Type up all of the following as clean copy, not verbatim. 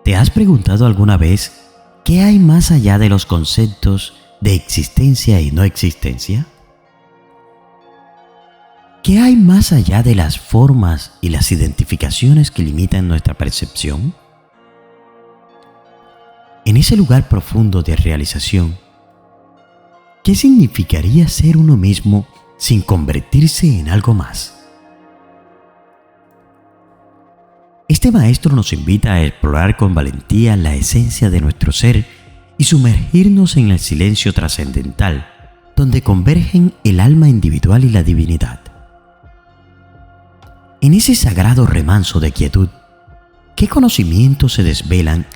¿Te has preguntado alguna vez qué hay más allá de los conceptos de existencia y no existencia? ¿Qué hay más allá de las formas y las identificaciones que limitan nuestra percepción? En ese lugar profundo de realización, ¿qué significaría ser uno mismo sin convertirse en algo más? Este maestro nos invita a explorar con valentía la esencia de nuestro ser y sumergirnos en el silencio trascendental, donde convergen el alma individual y la divinidad. En ese sagrado remanso de quietud, ¿qué conocimientos se desvelan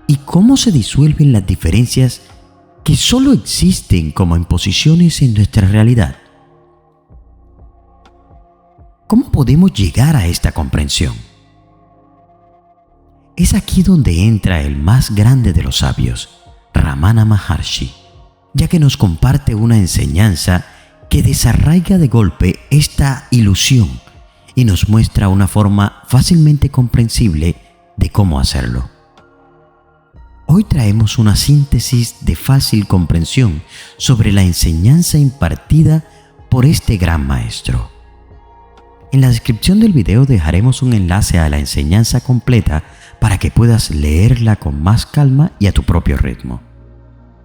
y cómo se disuelven las diferencias que solo existen como imposiciones en nuestra realidad? ¿Cómo podemos llegar a esta comprensión? Es aquí donde entra el más grande de los sabios, Ramana Maharshi, ya que nos comparte una enseñanza que desarraiga de golpe esta ilusión y nos muestra una forma fácilmente comprensible de cómo hacerlo. Hoy traemos una síntesis de fácil comprensión sobre la enseñanza impartida por este gran maestro. En la descripción del video dejaremos un enlace a la enseñanza completa para que puedas leerla con más calma y a tu propio ritmo.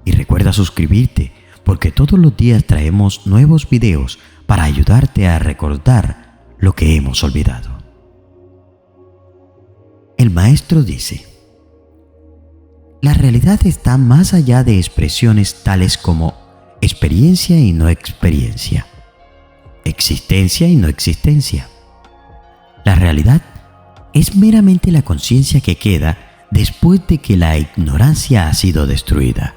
Y recuerda suscribirte, porque todos los días traemos nuevos videos para ayudarte a recordar lo que hemos olvidado. El maestro dice: la realidad está más allá de expresiones tales como experiencia y no experiencia, existencia y no existencia. La realidad es meramente la conciencia que queda después de que la ignorancia ha sido destruida.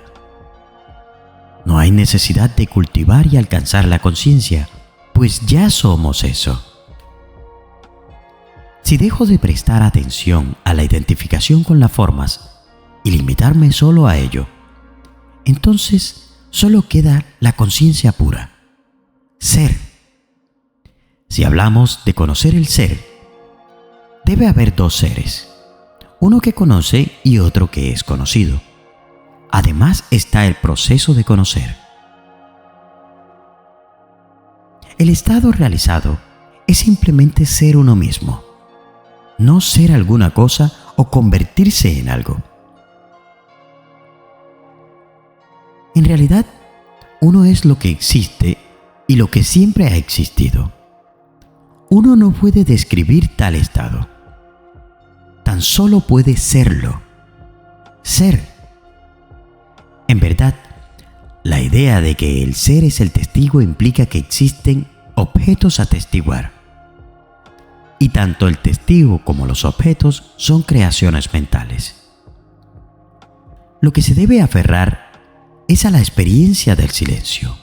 No hay necesidad de cultivar y alcanzar la conciencia, pues ya somos eso. Si dejo de prestar atención a la identificación con las formas y limitarme solo a ello, entonces solo queda la conciencia pura, ser. Si hablamos de conocer el ser, debe haber dos seres, uno que conoce y otro que es conocido. Además está el proceso de conocer. El estado realizado es simplemente ser uno mismo, no ser alguna cosa o convertirse en algo. En realidad, uno es lo que existe y lo que siempre ha existido. Uno no puede describir tal estado. Tan solo puede serlo. Ser. En verdad, la idea de que el ser es el testigo implica que existen objetos a testiguar. Y tanto el testigo como los objetos son creaciones mentales. Lo que se debe aferrar es a la experiencia del silencio,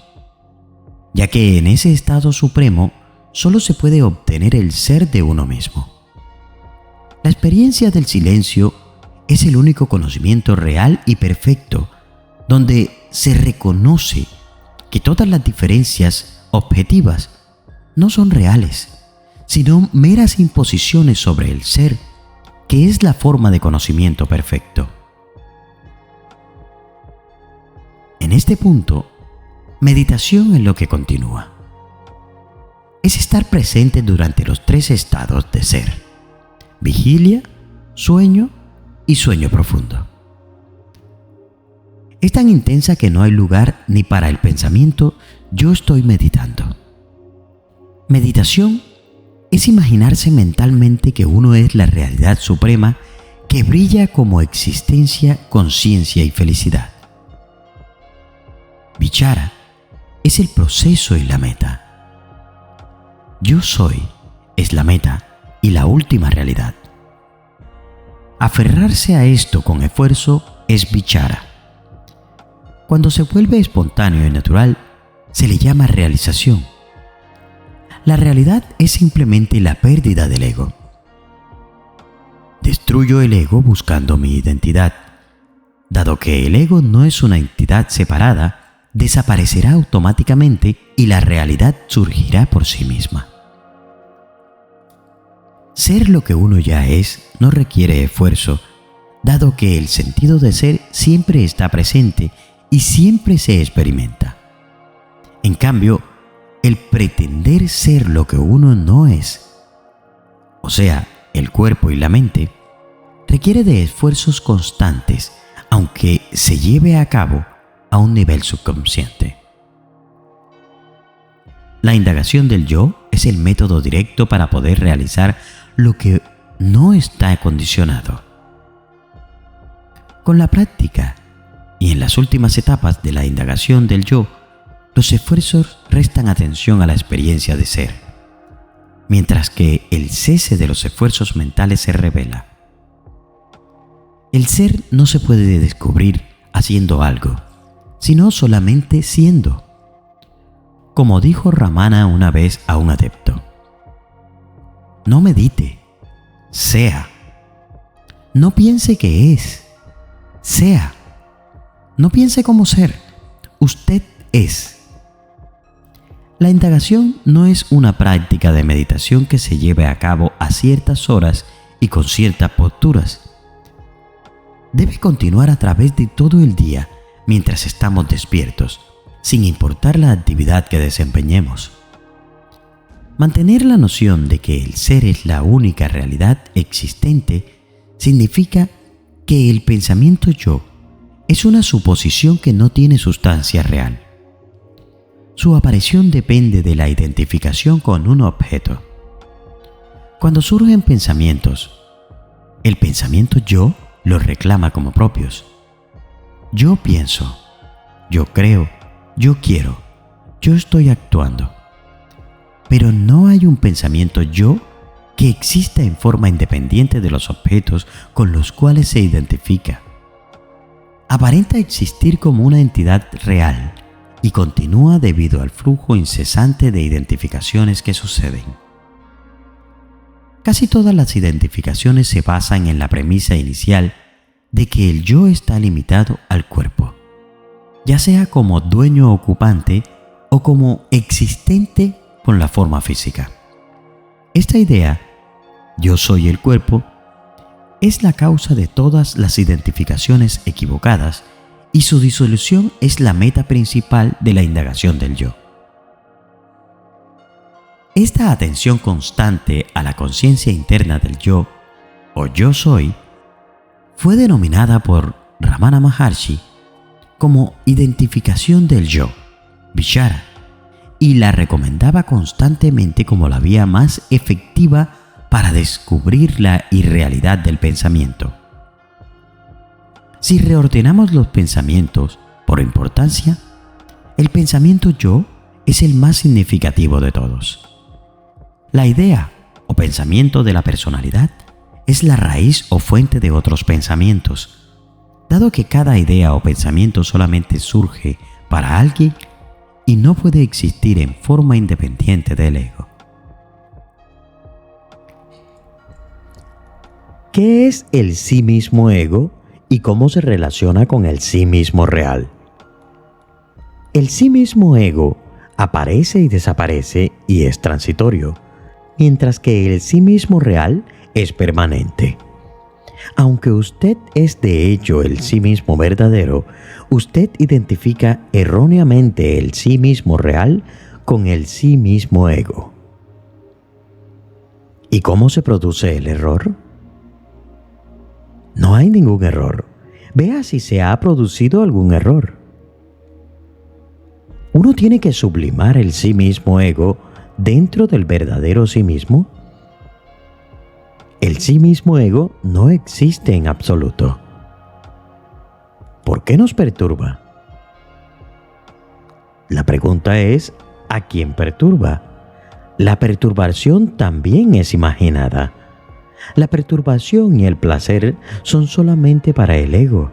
ya que en ese estado supremo solo se puede obtener el ser de uno mismo. La experiencia del silencio es el único conocimiento real y perfecto, donde se reconoce que todas las diferencias objetivas no son reales, sino meras imposiciones sobre el ser, que es la forma de conocimiento perfecto. En este punto, meditación es lo que continúa. Es estar presente durante los tres estados de ser: vigilia, sueño y sueño profundo. Es tan intensa que no hay lugar ni para el pensamiento "yo estoy meditando". Meditación es imaginarse mentalmente que uno es la realidad suprema que brilla como existencia, conciencia y felicidad. Vichara es el proceso y la meta. Yo soy es la meta y la última realidad. Aferrarse a esto con esfuerzo es vichara. Cuando se vuelve espontáneo y natural, se le llama realización. La realidad es simplemente la pérdida del ego. Destruyo el ego buscando mi identidad. Dado que el ego no es una entidad separada, desaparecerá automáticamente y la realidad surgirá por sí misma. Ser lo que uno ya es no requiere esfuerzo dado que el sentido de ser siempre está presente y siempre se experimenta. En cambio, el pretender ser lo que uno no es, o sea, el cuerpo y la mente, requiere de esfuerzos constantes, aunque se lleve a cabo a un nivel subconsciente. La indagación del yo es el método directo para poder realizar lo que no está condicionado. Con la práctica y en las últimas etapas de la indagación del yo, los esfuerzos restan atención a la experiencia de ser, mientras que el cese de los esfuerzos mentales se revela. El ser no se puede descubrir haciendo algo, sino solamente siendo. Como dijo Ramana una vez a un adepto: no medite, sea. No piense que es, sea. No piense cómo ser, usted es. La indagación no es una práctica de meditación que se lleve a cabo a ciertas horas y con ciertas posturas. Debe continuar a través de todo el día mientras estamos despiertos, sin importar la actividad que desempeñemos. Mantener la noción de que el ser es la única realidad existente significa que el pensamiento yo es una suposición que no tiene sustancia real. Su aparición depende de la identificación con un objeto. Cuando surgen pensamientos, el pensamiento yo los reclama como propios. Yo pienso, yo creo, yo quiero, yo estoy actuando. Pero no hay un pensamiento yo que exista en forma independiente de los objetos con los cuales se identifica. Aparenta existir como una entidad real y continúa debido al flujo incesante de identificaciones que suceden. Casi todas las identificaciones se basan en la premisa inicial de que el yo está limitado al cuerpo, ya sea como dueño ocupante o como existente con la forma física. Esta idea, yo soy el cuerpo, es la causa de todas las identificaciones equivocadas y su disolución es la meta principal de la indagación del yo. Esta atención constante a la conciencia interna del yo, o yo soy, fue denominada por Ramana Maharshi como identificación del yo, Vichara, y la recomendaba constantemente como la vía más efectiva para descubrir la irrealidad del pensamiento. Si reordenamos los pensamientos por importancia, el pensamiento yo es el más significativo de todos. La idea o pensamiento de la personalidad es la raíz o fuente de otros pensamientos. Dado que cada idea o pensamiento solamente surge para alguien y no puede existir en forma independiente del ego. ¿Qué es el sí mismo ego y cómo se relaciona con el sí mismo real? El sí mismo ego aparece y desaparece y es transitorio, mientras que el sí mismo real es permanente. Aunque usted es de hecho el sí mismo verdadero, usted identifica erróneamente el sí mismo real con el sí mismo ego. ¿Y cómo se produce el error? No hay ningún error. Vea si se ha producido algún error. Uno tiene que sublimar el sí mismo ego dentro del verdadero sí mismo. El sí mismo ego no existe en absoluto. ¿Por qué nos perturba? La pregunta es, ¿a quién perturba? La perturbación también es imaginada. La perturbación y el placer son solamente para el ego.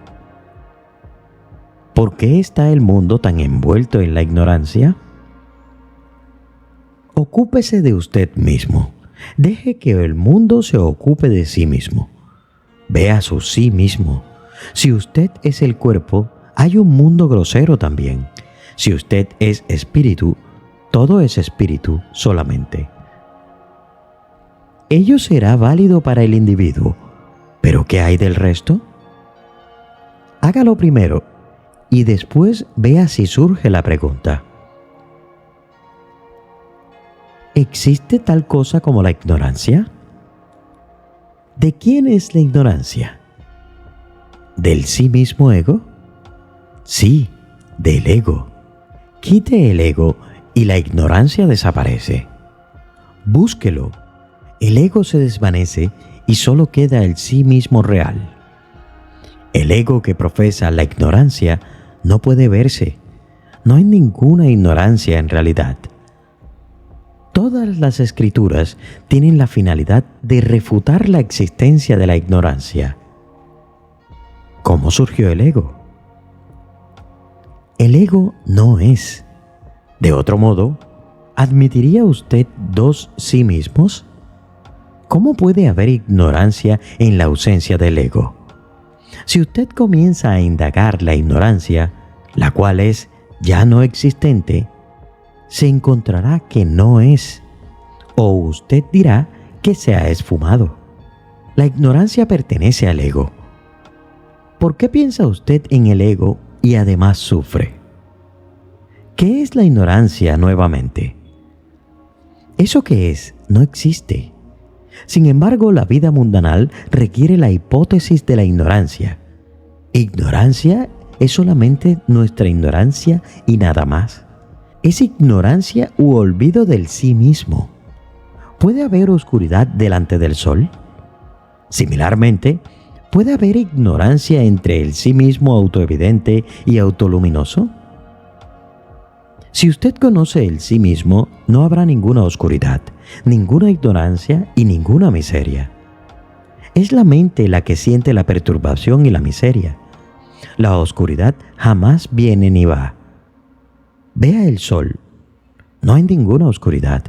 ¿Por qué está el mundo tan envuelto en la ignorancia? Ocúpese de usted mismo. Deje que el mundo se ocupe de sí mismo. Vea su sí mismo. Si usted es el cuerpo, hay un mundo grosero también. Si usted es espíritu, todo es espíritu solamente. Ello será válido para el individuo, pero ¿qué hay del resto? Hágalo primero y después vea si surge la pregunta. ¿Existe tal cosa como la ignorancia? ¿De quién es la ignorancia? ¿Del sí mismo ego? Sí, del ego. Quite el ego y la ignorancia desaparece. Búsquelo. El ego se desvanece y solo queda el sí mismo real. El ego que profesa la ignorancia no puede verse. No hay ninguna ignorancia en realidad. Todas las escrituras tienen la finalidad de refutar la existencia de la ignorancia. ¿Cómo surgió el ego? El ego no es. De otro modo, ¿admitiría usted dos sí mismos? ¿Cómo puede haber ignorancia en la ausencia del ego? Si usted comienza a indagar la ignorancia, la cual es ya no existente, se encontrará que no es, o usted dirá que se ha esfumado. La ignorancia pertenece al ego. ¿Por qué piensa usted en el ego y además sufre? ¿Qué es la ignorancia nuevamente? Eso que es no existe. Sin embargo, la vida mundanal requiere la hipótesis de la ignorancia. Ignorancia es solamente nuestra ignorancia y nada más. Es ignorancia u olvido del sí mismo. ¿Puede haber oscuridad delante del sol? Similarmente, ¿puede haber ignorancia entre el sí mismo autoevidente y autoluminoso? Si usted conoce el sí mismo, no habrá ninguna oscuridad, ninguna ignorancia y ninguna miseria. Es la mente la que siente la perturbación y la miseria. La oscuridad jamás viene ni va. Vea el sol. No hay ninguna oscuridad.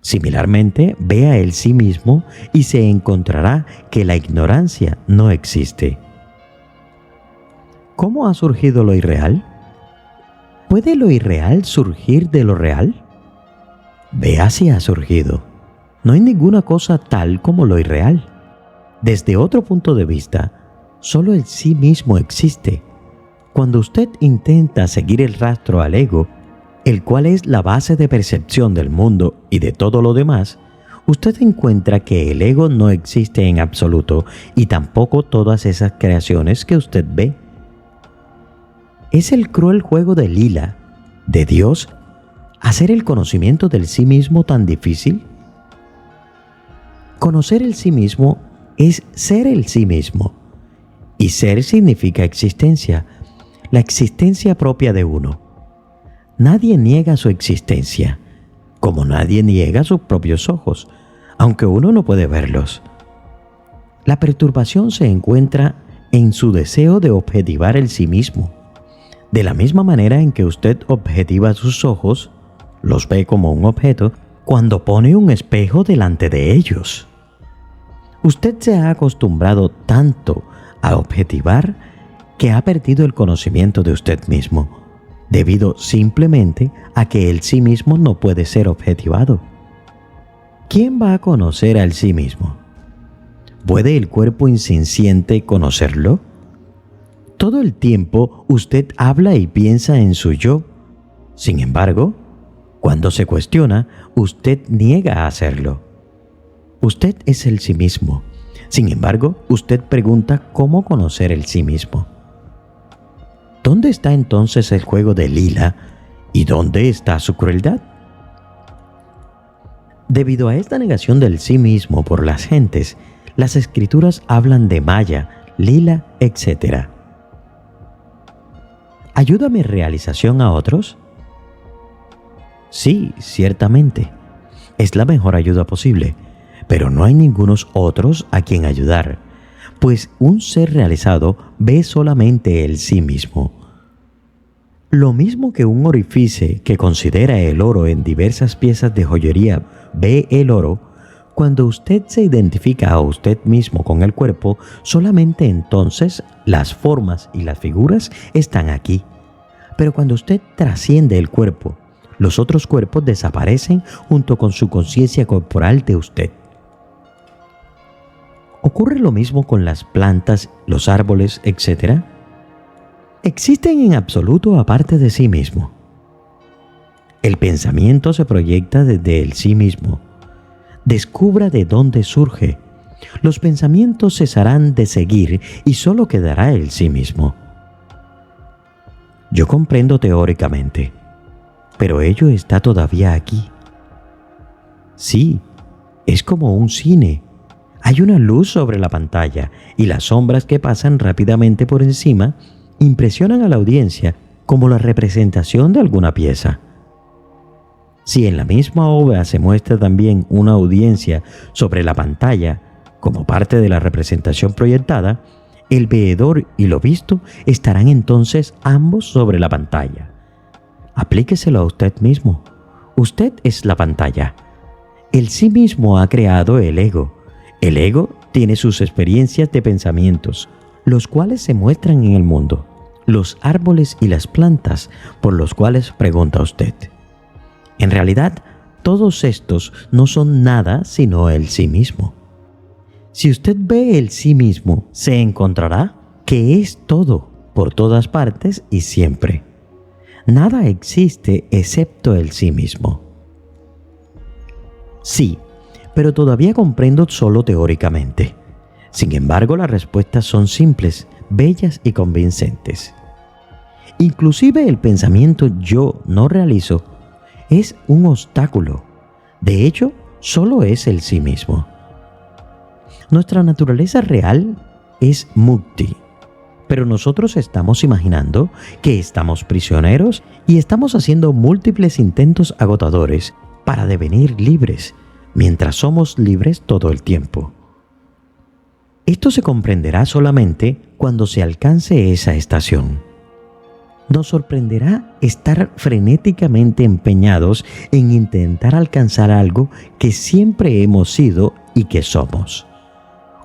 Similarmente, vea el sí mismo y se encontrará que la ignorancia no existe. ¿Cómo ha surgido lo irreal? ¿Puede lo irreal surgir de lo real? Vea si ha surgido. No hay ninguna cosa tal como lo irreal. Desde otro punto de vista, solo el sí mismo existe. Cuando usted intenta seguir el rastro al ego, el cual es la base de percepción del mundo y de todo lo demás, usted encuentra que el ego no existe en absoluto y tampoco todas esas creaciones que usted ve. ¿Es el cruel juego de Lila, de Dios, hacer el conocimiento del sí mismo tan difícil? Conocer el sí mismo es ser el sí mismo. Y ser significa existencia, la existencia propia de uno. Nadie niega su existencia, como nadie niega sus propios ojos, aunque uno no puede verlos. La perturbación se encuentra en su deseo de objetivar el sí mismo. De la misma manera en que usted objetiva sus ojos, los ve como un objeto, cuando pone un espejo delante de ellos. Usted se ha acostumbrado tanto a objetivar que ha perdido el conocimiento de usted mismo, debido simplemente a que el sí mismo no puede ser objetivado. ¿Quién va a conocer al sí mismo? ¿Puede el cuerpo insinciente conocerlo? Todo el tiempo usted habla y piensa en su yo. Sin embargo, cuando se cuestiona, usted niega a hacerlo. Usted es el sí mismo. Sin embargo, usted pregunta cómo conocer el sí mismo. ¿Dónde está entonces el juego de Lila y dónde está su crueldad? Debido a esta negación del sí mismo por las gentes, las escrituras hablan de Maya, Lila, etc. ¿Ayuda mi realización a otros? Sí, ciertamente. Es la mejor ayuda posible, pero no hay ningunos otros a quien ayudar, pues un ser realizado ve solamente el sí mismo. Lo mismo que un orífice que considera el oro en diversas piezas de joyería ve el oro, cuando usted se identifica a usted mismo con el cuerpo, solamente entonces las formas y las figuras están aquí. Pero cuando usted trasciende el cuerpo, los otros cuerpos desaparecen junto con su conciencia corporal de usted. ¿Ocurre lo mismo con las plantas, los árboles, etc.? existen en absoluto aparte de sí mismo. El pensamiento se proyecta desde el sí mismo. Descubra de dónde surge. Los pensamientos cesarán de seguir y solo quedará el sí mismo. Yo comprendo teóricamente, pero ello está todavía aquí. Sí, es como un cine. Hay una luz sobre la pantalla y las sombras que pasan rápidamente por encima impresionan a la audiencia como la representación de alguna pieza. Si en la misma obra se muestra también una audiencia sobre la pantalla como parte de la representación proyectada, el veedor y lo visto estarán entonces ambos sobre la pantalla. Aplíqueselo a usted mismo. Usted es la pantalla. El sí mismo ha creado el ego. El ego tiene sus experiencias de pensamientos, los cuales se muestran en el mundo, los árboles y las plantas por los cuales pregunta usted. En realidad, todos estos no son nada sino el sí mismo. Si usted ve el sí mismo, se encontrará que es todo, por todas partes y siempre. Nada existe excepto el sí mismo. Sí, pero todavía comprendo solo teóricamente. Sin embargo, las respuestas son simples, bellas y convincentes. Inclusive el pensamiento yo no realizo es un obstáculo. De hecho, solo es el sí mismo. Nuestra naturaleza real es mukti, pero nosotros estamos imaginando que estamos prisioneros y estamos haciendo múltiples intentos agotadores para devenir libres, mientras somos libres todo el tiempo. Esto se comprenderá solamente cuando se alcance esa estación. Nos sorprenderá estar frenéticamente empeñados en intentar alcanzar algo que siempre hemos sido y que somos.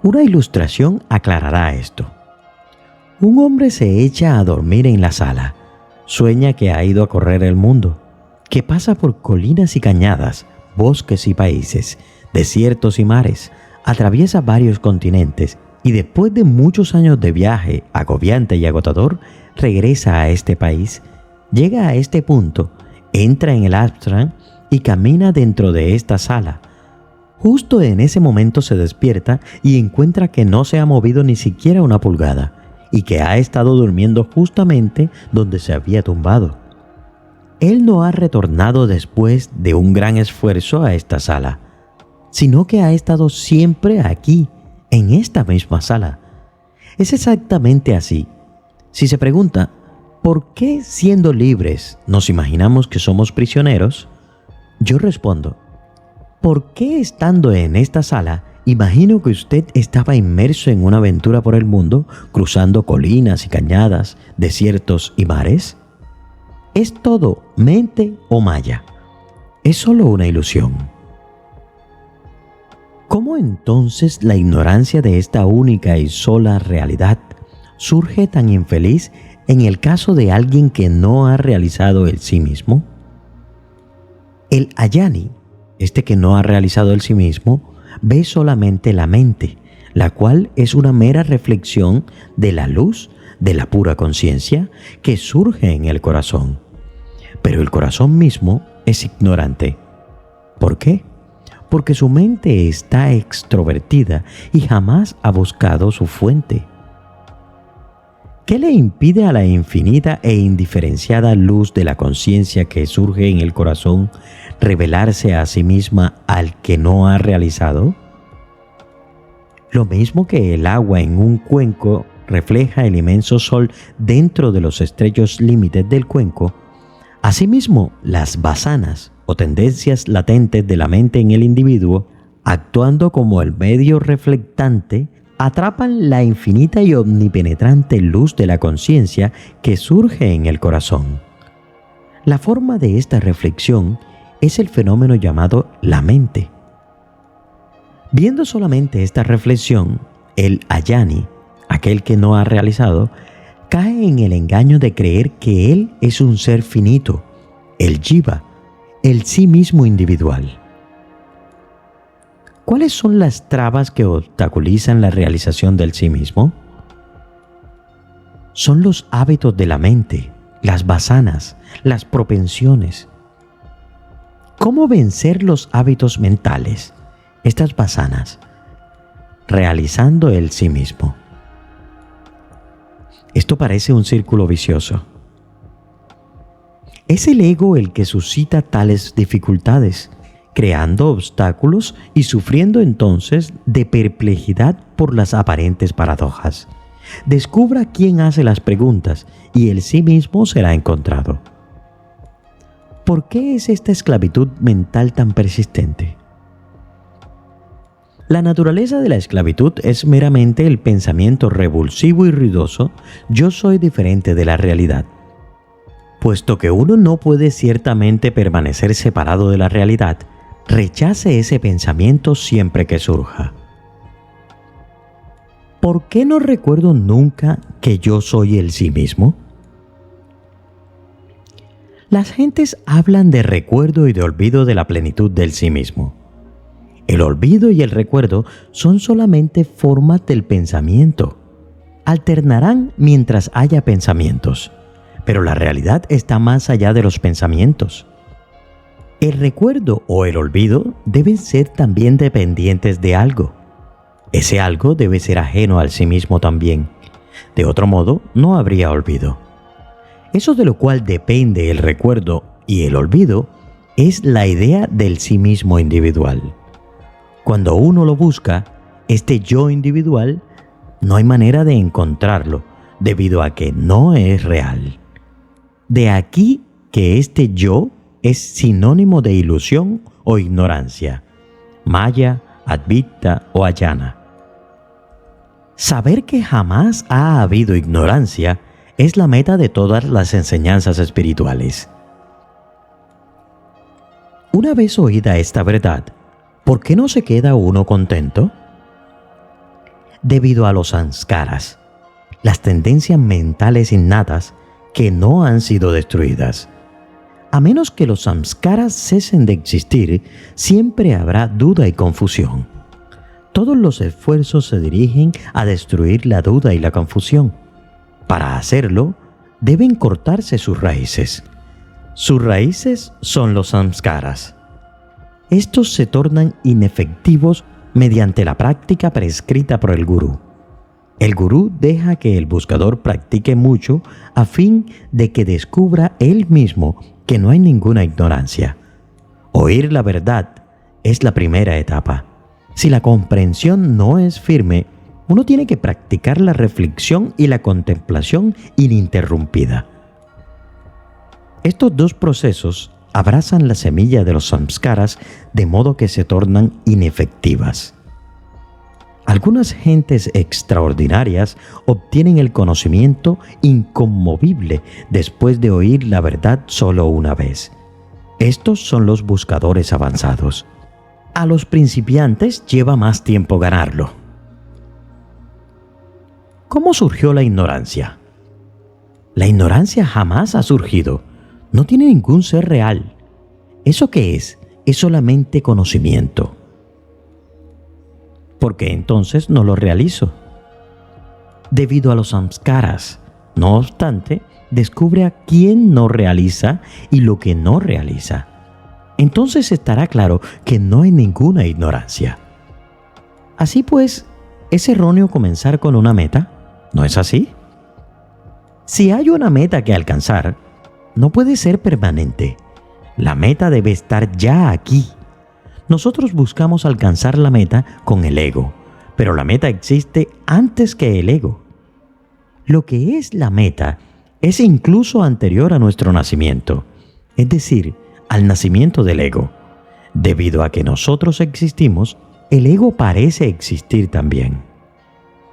Una ilustración aclarará esto. Un hombre se echa a dormir en la sala. Sueña que ha ido a correr el mundo, que pasa por colinas y cañadas, bosques y países, desiertos y mares, atraviesa varios continentes y después de muchos años de viaje agobiante y agotador, regresa a este país, llega a este punto, entra en el ashram y camina dentro de esta sala. Justo en ese momento se despierta y encuentra que no se ha movido ni siquiera una pulgada y que ha estado durmiendo justamente donde se había tumbado. Él no ha retornado después de un gran esfuerzo a esta sala, sino que ha estado siempre aquí, en esta misma sala. Es exactamente así. Si se pregunta, ¿por qué siendo libres nos imaginamos que somos prisioneros? Yo respondo, ¿por qué estando en esta sala imagino que usted estaba inmerso en una aventura por el mundo, cruzando colinas y cañadas, desiertos y mares? ¿Es todo mente o maya? Es solo una ilusión. ¿Cómo entonces la ignorancia de esta única y sola realidad surge tan infeliz en el caso de alguien que no ha realizado el sí mismo? El ayani, este que no ha realizado el sí mismo, ve solamente la mente, la cual es una mera reflexión de la luz de la pura conciencia que surge en el corazón. Pero el corazón mismo es ignorante. ¿Por qué? Porque su mente está extrovertida y jamás ha buscado su fuente. ¿Qué le impide a la infinita e indiferenciada luz de la conciencia que surge en el corazón revelarse a sí misma al que no ha realizado? Lo mismo que el agua en un cuenco refleja el inmenso sol dentro de los estrechos límites del cuenco, asimismo las vasanas o tendencias latentes de la mente en el individuo, actuando como el medio reflectante, atrapan la infinita y omnipenetrante luz de la conciencia que surge en el corazón. La forma de esta reflexión es el fenómeno llamado la mente. Viendo solamente esta reflexión, el ayani, aquel que no ha realizado, cae en el engaño de creer que él es un ser finito, el jiva, el sí mismo individual. ¿Cuáles son las trabas que obstaculizan la realización del sí mismo? son los hábitos de la mente, las vasanas, las propensiones. ¿Cómo vencer los hábitos mentales, estas vasanas? Realizando el sí mismo. Esto parece un círculo vicioso. Es el ego el que suscita tales dificultades, creando obstáculos y sufriendo entonces de perplejidad por las aparentes paradojas. Descubra quién hace las preguntas y el sí mismo será encontrado. ¿Por qué es esta esclavitud mental tan persistente? La naturaleza de la esclavitud es meramente el pensamiento revulsivo y ruidoso «yo soy diferente de la realidad». Puesto que uno no puede ciertamente permanecer separado de la realidad, rechace ese pensamiento siempre que surja. ¿Por qué no recuerdo nunca que yo soy el sí mismo? Las gentes hablan de recuerdo y de olvido de la plenitud del sí mismo. El olvido y el recuerdo son solamente formas del pensamiento. Alternarán mientras haya pensamientos, pero la realidad está más allá de los pensamientos. El recuerdo o el olvido deben ser también dependientes de algo. Ese algo debe ser ajeno al sí mismo también. De otro modo, no habría olvido. Eso de lo cual depende el recuerdo y el olvido es la idea del sí mismo individual. Cuando uno lo busca, este yo individual, no hay manera de encontrarlo debido a que no es real. De aquí que este yo es sinónimo de ilusión o ignorancia, maya, advita o ayana. Saber que jamás ha habido ignorancia es la meta de todas las enseñanzas espirituales. Una vez oída esta verdad, ¿por qué no se queda uno contento? Debido a los samskaras, las tendencias mentales innatas que no han sido destruidas. A menos que los samskaras cesen de existir, siempre habrá duda y confusión. Todos los esfuerzos se dirigen a destruir la duda y la confusión. Para hacerlo, deben cortarse sus raíces. Sus raíces son los samskaras. Estos se tornan inefectivos mediante la práctica prescrita por el gurú. El gurú deja que el buscador practique mucho a fin de que descubra él mismo que no hay ninguna ignorancia. Oír la verdad es la primera etapa. Si la comprensión no es firme, uno tiene que practicar la reflexión y la contemplación ininterrumpida. Estos dos procesos abrazan la semilla de los samskaras de modo que se tornan inefectivas. Algunas gentes extraordinarias obtienen el conocimiento inconmovible después de oír la verdad solo una vez. Estos son los buscadores avanzados. A los principiantes lleva más tiempo ganarlo. ¿Cómo surgió la ignorancia? La ignorancia jamás ha surgido. No tiene ningún ser real. ¿Eso qué es? Es solamente conocimiento. ¿Por qué entonces no lo realizo? Debido a los samskaras. No obstante, descubre a quién no realiza y lo que no realiza. Entonces estará claro que no hay ninguna ignorancia. Así pues, ¿es erróneo comenzar con una meta? ¿No es así? Si hay una meta que alcanzar, no puede ser permanente. La meta debe estar ya aquí. Nosotros buscamos alcanzar la meta con el ego, pero la meta existe antes que el ego. Lo que es la meta es incluso anterior a nuestro nacimiento, es decir, al nacimiento del ego. Debido a que nosotros existimos, el ego parece existir también.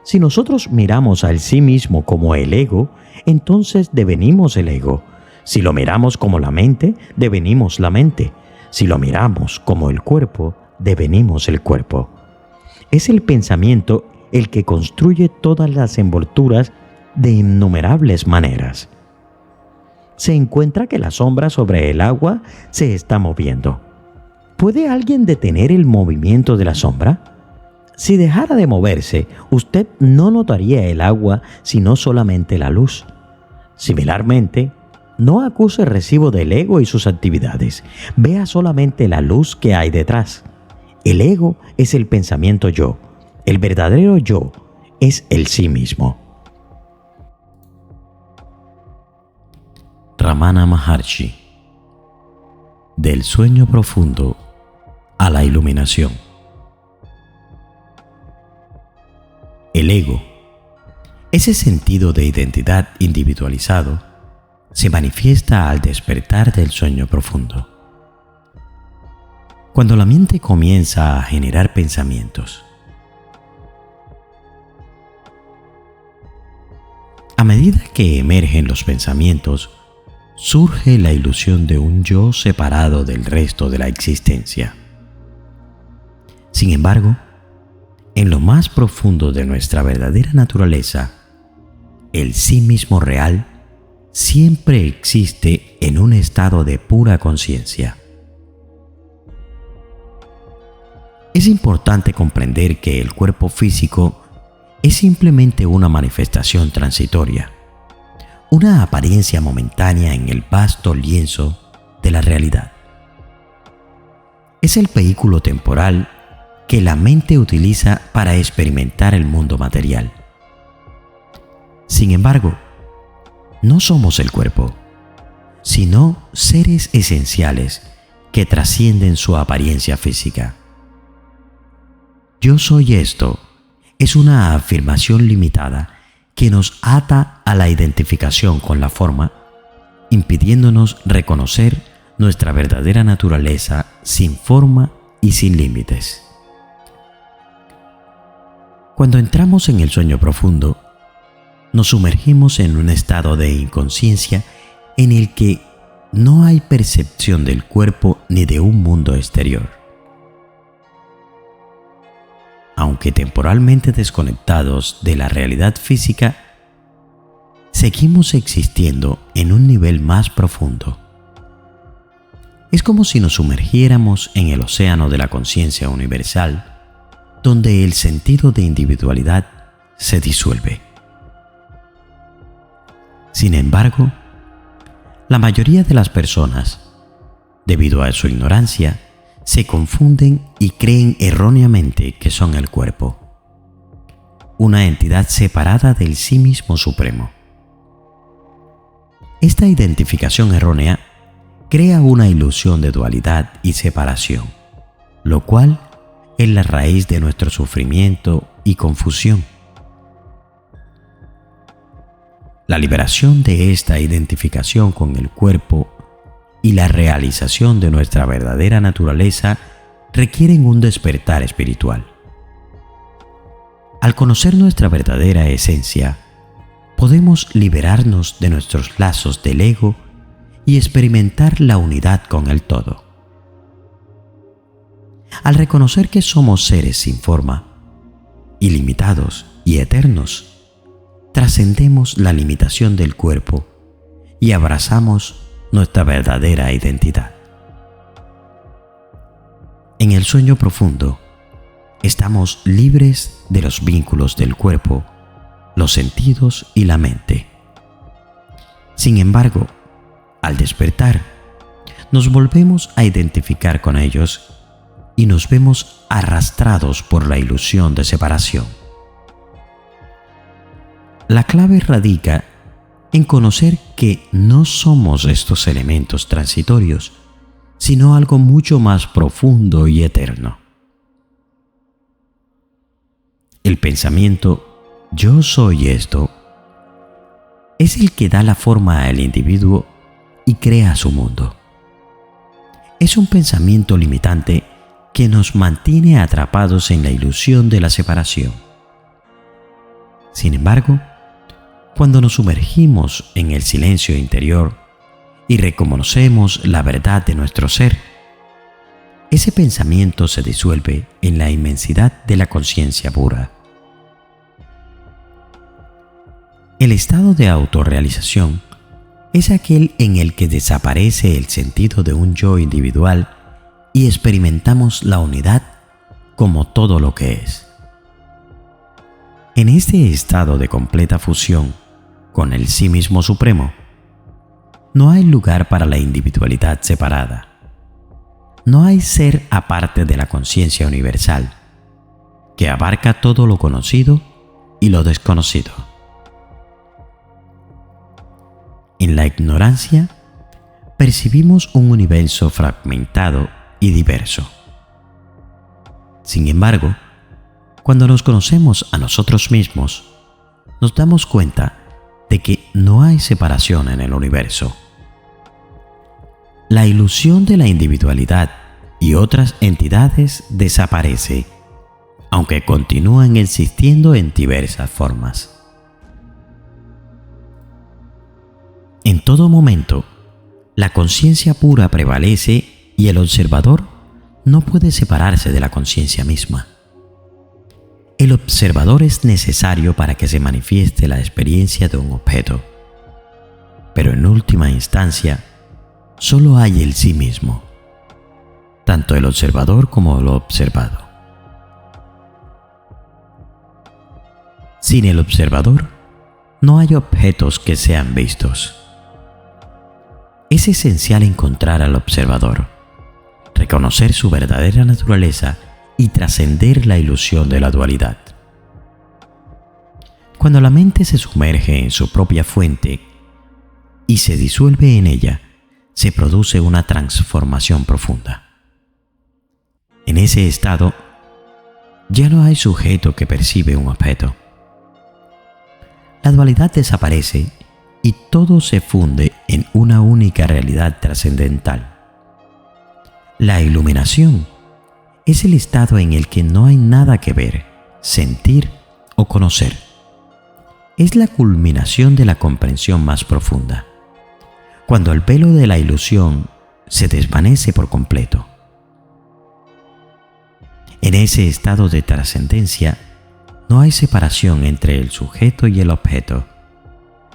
Si nosotros miramos al sí mismo como el ego, entonces devenimos el ego. Si lo miramos como la mente, devenimos la mente. Si lo miramos como el cuerpo, devenimos el cuerpo. Es el pensamiento el que construye todas las envolturas de innumerables maneras. Se encuentra que la sombra sobre el agua se está moviendo. ¿Puede alguien detener el movimiento de la sombra? Si dejara de moverse, usted no notaría el agua, sino solamente la luz. Similarmente, no acuse el recibo del ego y sus actividades. Vea solamente la luz que hay detrás. El ego es el pensamiento yo. El verdadero yo es el sí mismo. Ramana Maharshi. Del sueño profundo a la iluminación. El ego, ese sentido de identidad individualizado, se manifiesta al despertar del sueño profundo. Cuando la mente comienza a generar pensamientos. A medida que emergen los pensamientos, surge la ilusión de un yo separado del resto de la existencia. Sin embargo, en lo más profundo de nuestra verdadera naturaleza, el sí mismo real siempre existe en un estado de pura conciencia. Es importante comprender que el cuerpo físico es simplemente una manifestación transitoria, una apariencia momentánea en el vasto lienzo de la realidad. Es el vehículo temporal que la mente utiliza para experimentar el mundo material. Sin embargo, no somos el cuerpo, sino seres esenciales que trascienden su apariencia física. Yo soy esto es una afirmación limitada que nos ata a la identificación con la forma, impidiéndonos reconocer nuestra verdadera naturaleza sin forma y sin límites. Cuando entramos en el sueño profundo, nos sumergimos en un estado de inconsciencia en el que no hay percepción del cuerpo ni de un mundo exterior. Aunque temporalmente desconectados de la realidad física, seguimos existiendo en un nivel más profundo. Es como si nos sumergiéramos en el océano de la conciencia universal, donde el sentido de individualidad se disuelve. Sin embargo, la mayoría de las personas, debido a su ignorancia, se confunden y creen erróneamente que son el cuerpo, una entidad separada del sí mismo supremo. Esta identificación errónea crea una ilusión de dualidad y separación, lo cual es la raíz de nuestro sufrimiento y confusión. La liberación de esta identificación con el cuerpo y la realización de nuestra verdadera naturaleza requieren un despertar espiritual. Al conocer nuestra verdadera esencia, podemos liberarnos de nuestros lazos del ego y experimentar la unidad con el todo. Al reconocer que somos seres sin forma, ilimitados y eternos, trascendemos la limitación del cuerpo y abrazamos nuestra verdadera identidad. En el sueño profundo, estamos libres de los vínculos del cuerpo, los sentidos y la mente. Sin embargo, al despertar, nos volvemos a identificar con ellos y nos vemos arrastrados por la ilusión de separación. La clave radica en conocer que no somos estos elementos transitorios, sino algo mucho más profundo y eterno. El pensamiento «yo soy esto» es el que da la forma al individuo y crea su mundo. Es un pensamiento limitante que nos mantiene atrapados en la ilusión de la separación. Sin embargo, cuando nos sumergimos en el silencio interior y reconocemos la verdad de nuestro ser, ese pensamiento se disuelve en la inmensidad de la conciencia pura. El estado de autorrealización es aquel en el que desaparece el sentido de un yo individual y experimentamos la unidad como todo lo que es. En este estado de completa fusión con el sí mismo supremo, no hay lugar para la individualidad separada. No hay ser aparte de la conciencia universal, que abarca todo lo conocido y lo desconocido. En la ignorancia, percibimos un universo fragmentado y diverso. Sin embargo, cuando nos conocemos a nosotros mismos, nos damos cuenta de que no hay separación en el universo. La ilusión de la individualidad y otras entidades desaparece, aunque continúan existiendo en diversas formas. En todo momento, la conciencia pura prevalece y el observador no puede separarse de la conciencia misma. El observador es necesario para que se manifieste la experiencia de un objeto, pero en última instancia, solo hay el sí mismo, tanto el observador como lo observado. Sin el observador, no hay objetos que sean vistos. Es esencial encontrar al observador, reconocer su verdadera naturaleza y trascender la ilusión de la dualidad. Cuando la mente se sumerge en su propia fuente y se disuelve en ella, se produce una transformación profunda. En ese estado, ya no hay sujeto que percibe un objeto. La dualidad desaparece y todo se funde en una única realidad trascendental. La iluminación es el estado en el que no hay nada que ver, sentir o conocer. Es la culminación de la comprensión más profunda, cuando el velo de la ilusión se desvanece por completo. En ese estado de trascendencia, no hay separación entre el sujeto y el objeto.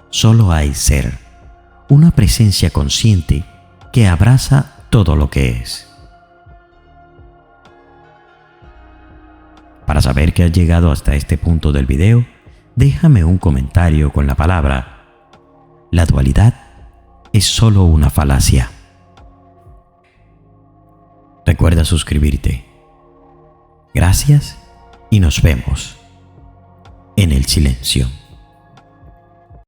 Solo hay ser, una presencia consciente que abraza todo lo que es. Para saber que has llegado hasta este punto del video, déjame un comentario con la palabra: la dualidad es solo una falacia. Recuerda suscribirte. Gracias y nos vemos en el silencio.